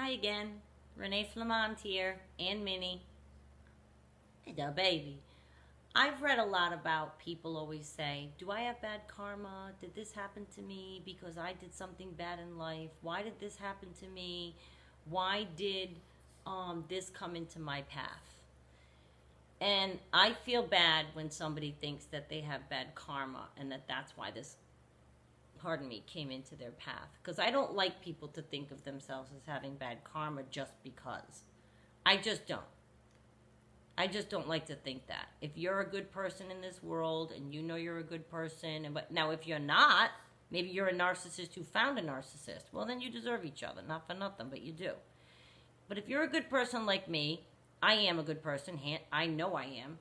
Hi again. Renee Flamand here, and Minnie. The baby. I've read a lot about people always say, do I have bad karma? Did this happen to me because I did something bad in life? Why did this happen to me? Why did this come into my path? And I feel bad when somebody thinks that they have bad karma and that that's why this, pardon me, came into their path. Because I don't like people to think of themselves as having bad karma just because. I just don't. I just don't like to think that. If you're a good person in this world and you know you're a good person, but now if you're not, maybe you're a narcissist who found a narcissist, well then you deserve each other. Not for nothing, but you do. But if you're a good person like me, I am a good person. I know I am.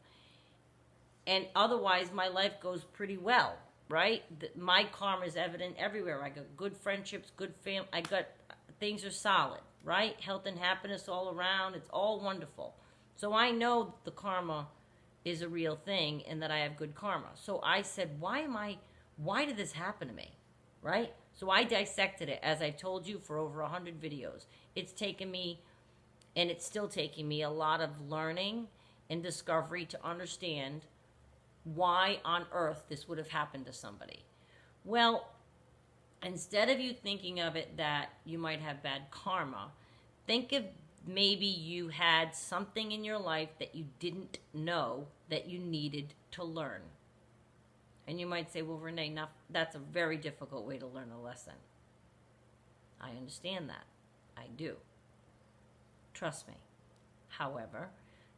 And otherwise my life goes pretty well, right? My karma is evident everywhere. I got good friendships, good family. Things are solid, right? Health and happiness all around. It's all wonderful. So I know the karma is a real thing and that I have good karma. So I said, why did this happen to me, right? So I dissected it, as I told you, for over 100 videos. It's taken me, and it's still taking me, a lot of learning and discovery to understand why on earth this would have happened to somebody. Well, instead of you thinking of it that you might have bad karma, think of maybe you had something in your life that you didn't know that you needed to learn. And you might say, well, Renee, that's a very difficult way to learn a lesson. I understand that. I do. Trust me. However,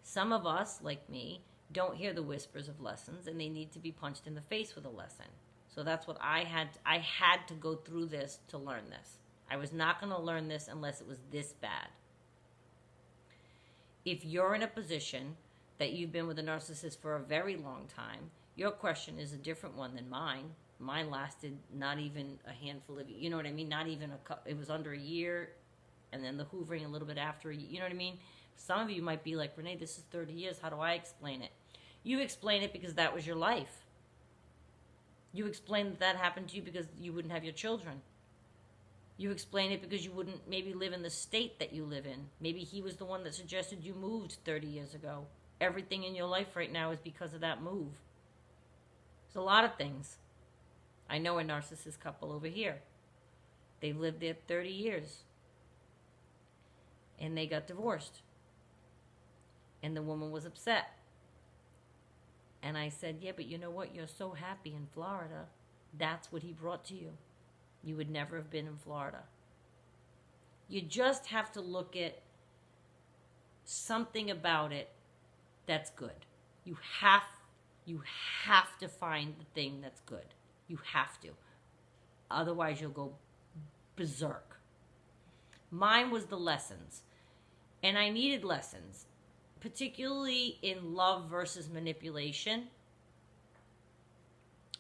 some of us, like me, don't hear the whispers of lessons, and they need to be punched in the face with a lesson. So that's what I had to go through this to learn this. I was not going to learn this unless it was this bad. If you're in a position that you've been with a narcissist for a very long time, your question is a different one than mine. Mine lasted not even a handful of, you know what I mean? Not even it was under a year, and then the hoovering a little bit after, you know what I mean? Some of you might be like, Renee, this is 30 years. How do I explain it? You explain it because that was your life. You explain that happened to you because you wouldn't have your children. You explain it because you wouldn't maybe live in the state that you live in. Maybe he was the one that suggested you moved 30 years ago. Everything in your life right now is because of that move. There's a lot of things. I know a narcissist couple over here. They've lived there 30 years. And they got divorced. And the woman was upset. And I said, yeah, but you know what? You're so happy in Florida. That's what he brought to you. You would never have been in Florida. You just have to look at something about it that's good. You have to find the thing that's good. You have to. Otherwise, you'll go berserk. Mine was the lessons. And I needed lessons, particularly in love versus manipulation.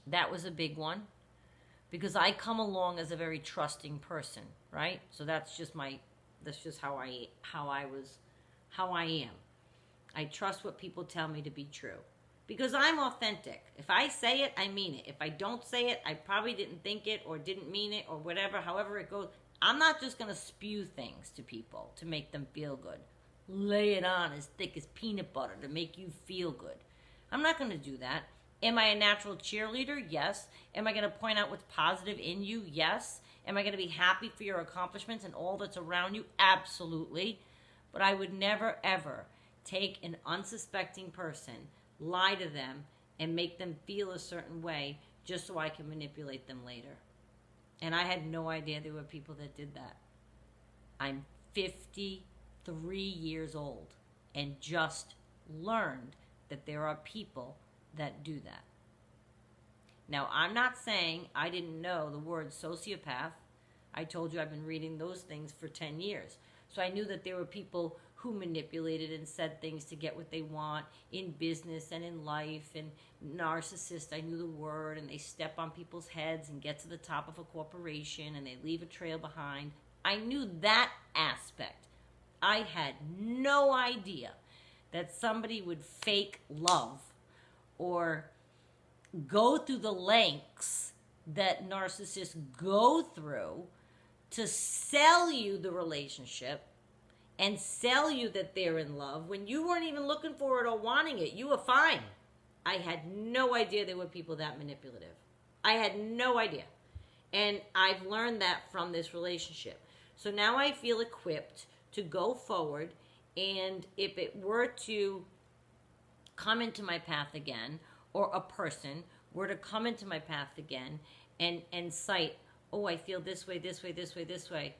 That was a big one. Because I come along as a very trusting person, right? So that's just how I am. I trust what people tell me to be true. Because I'm authentic. If I say it, I mean it. If I don't say it, I probably didn't think it or didn't mean it or whatever, however it goes. I'm not just going to spew things to people to make them feel good. Lay it on as thick as peanut butter to make you feel good. I'm not going to do that. Am I a natural cheerleader? Yes. Am I going to point out what's positive in you? Yes. Am I going to be happy for your accomplishments and all that's around you? Absolutely. But I would never, ever take an unsuspecting person, lie to them, and make them feel a certain way just so I can manipulate them later. And I had no idea there were people that did that. I'm 53 years old and just learned that there are people that do that. Now, I'm not saying I didn't know the word sociopath. I told you I've been reading those things for 10 years. So I knew that there were people who manipulated and said things to get what they want in business and in life. And narcissist, I knew the word, and they step on people's heads and get to the top of a corporation and they leave a trail behind. I knew that aspect. I had no idea that somebody would fake love or go through the lengths that narcissists go through to sell you the relationship and sell you that they're in love when you weren't even looking for it or wanting it. You were fine. I had no idea there were people that manipulative. I had no idea. And I've learned that from this relationship. So now I feel equipped to go forward, and if it were to come into my path again, or a person were to come into my path again and cite, oh, I feel this way, this way, this way, this way.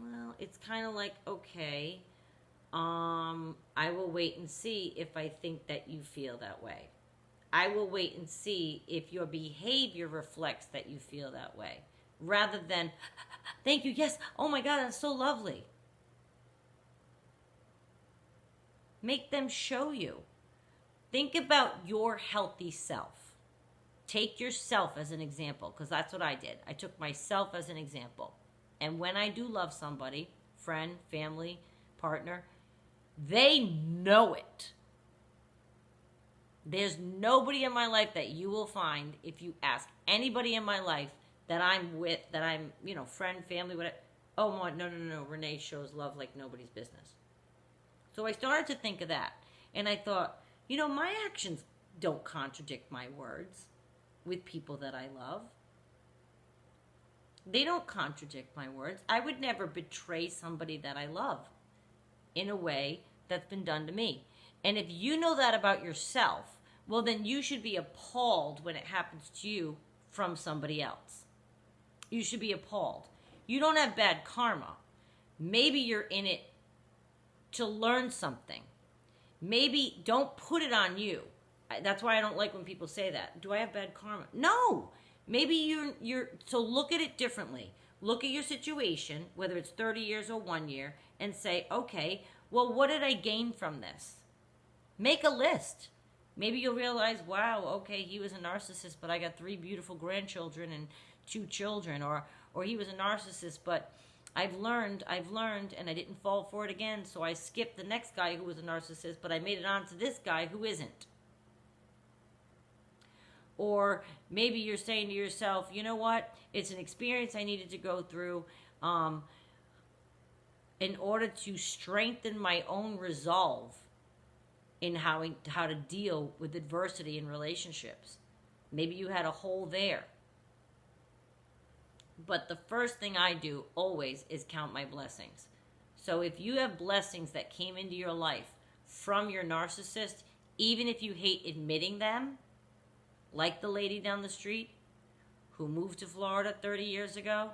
Well, it's kind of like, okay, I will wait and see if I think that you feel that way. I will wait and see if your behavior reflects that you feel that way. Rather than, thank you, yes, oh my God, that's so lovely. Make them show you. Think about your healthy self. Take yourself as an example, because that's what I did. I took myself as an example. And when I do love somebody, friend, family, partner, they know it. There's nobody in my life that you will find, if you ask anybody in my life that I'm with, that I'm, friend, family, whatever. Oh, no. Renee shows love like nobody's business. So I started to think of that. And I thought, my actions don't contradict my words with people that I love. They don't contradict my words. I would never betray somebody that I love in a way that's been done to me. And if you know that about yourself, well, then you should be appalled when it happens to you from somebody else. You should be appalled. You don't have bad karma. Maybe you're in it to learn something. Maybe don't put it on you. That's why I don't like when people say that. Do I have bad karma? No. Maybe you're so look at it differently. Look at your situation, whether it's 30 years or 1 year, and say, okay, well, what did I gain from this? Make a list. Maybe you'll realize, wow, okay, he was a narcissist, but I got 3 beautiful grandchildren and 2 children. Or he was a narcissist, but I've learned, and I didn't fall for it again, so I skipped the next guy who was a narcissist, but I made it on to this guy who isn't. Or maybe you're saying to yourself, you know what? It's an experience I needed to go through in order to strengthen my own resolve in how to deal with adversity in relationships. Maybe you had a hole there. But the first thing I do always is count my blessings. So if you have blessings that came into your life from your narcissist, even if you hate admitting them, like the lady down the street who moved to Florida 30 years ago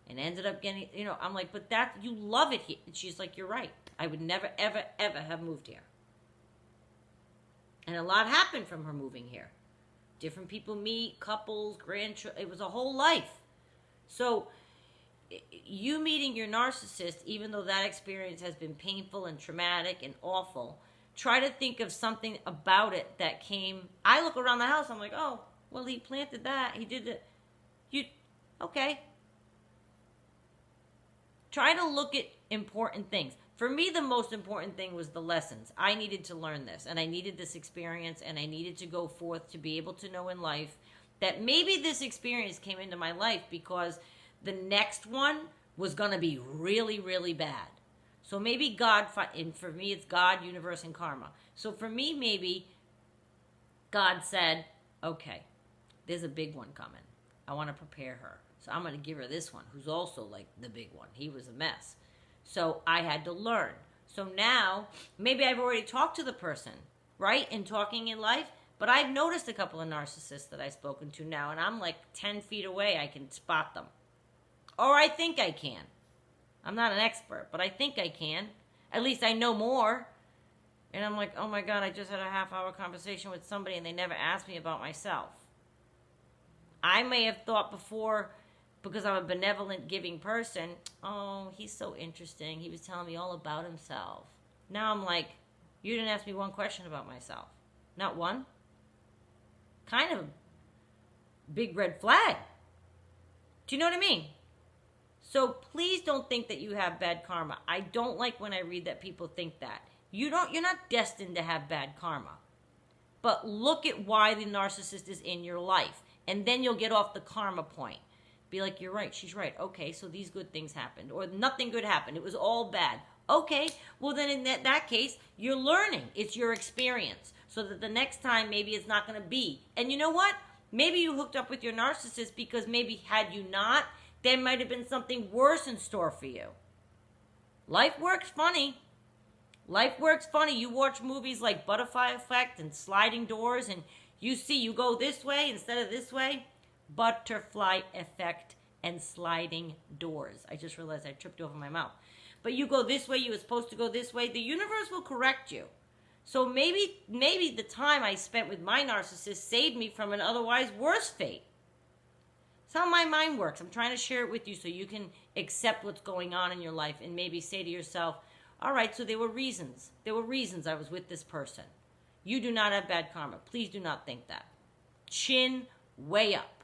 and ended up getting, I'm like, but that, you love it here. And she's like, you're right. I would never, ever, ever have moved here. And a lot happened from her moving here. Different people meet, couples, grandchildren. It was a whole life. So you meeting your narcissist, even though that experience has been painful and traumatic and awful, try to think of something about it that came. I look around the house, I'm like, oh, well, he planted that. He did it. Okay. Try to look at important things. For me, the most important thing was the lessons. I needed to learn this, and I needed this experience, and I needed to go forth to be able to know in life that maybe this experience came into my life because the next one was going to be really, really bad. So maybe God, and for me it's God, universe, and karma. So for me, maybe God said, okay, there's a big one coming. I want to prepare her. So I'm going to give her this one, who's also like the big one. He was a mess. So I had to learn. So now, maybe I've already talked to the person, right, in talking in life, but I've noticed a couple of narcissists that I've spoken to now, and I'm like 10 feet away, I can spot them. Or I think I can. I'm not an expert, but I think I can. At least I know more. And I'm like, oh my God, I just had a half-hour conversation with somebody and they never asked me about myself. I may have thought before, because I'm a benevolent, giving person, oh, he's so interesting. He was telling me all about himself. Now I'm like, you didn't ask me one question about myself. Not one. Kind of a big red flag. Do you know what I mean? So please don't think that you have bad karma. I don't like when I read that people think that. You're not destined to have bad karma. But look at why the narcissist is in your life. And then you'll get off the karma point. Be like, you're right, she's right. Okay, so these good things happened. Or nothing good happened. It was all bad. Okay, well then in that case, you're learning. It's your experience. So that the next time, maybe it's not going to be. And you know what? Maybe you hooked up with your narcissist because maybe had you not, there might have been something worse in store for you. Life works funny. Life works funny. You watch movies like Butterfly Effect and Sliding Doors, and you see you go this way instead of this way. Butterfly Effect and Sliding Doors. I just realized I tripped over my mouth. But you go this way, you were supposed to go this way. The universe will correct you. So maybe the time I spent with my narcissist saved me from an otherwise worse fate. That's how my mind works. I'm trying to share it with you so you can accept what's going on in your life and maybe say to yourself, all right, so there were reasons. There were reasons I was with this person. You do not have bad karma. Please do not think that. Chin way up.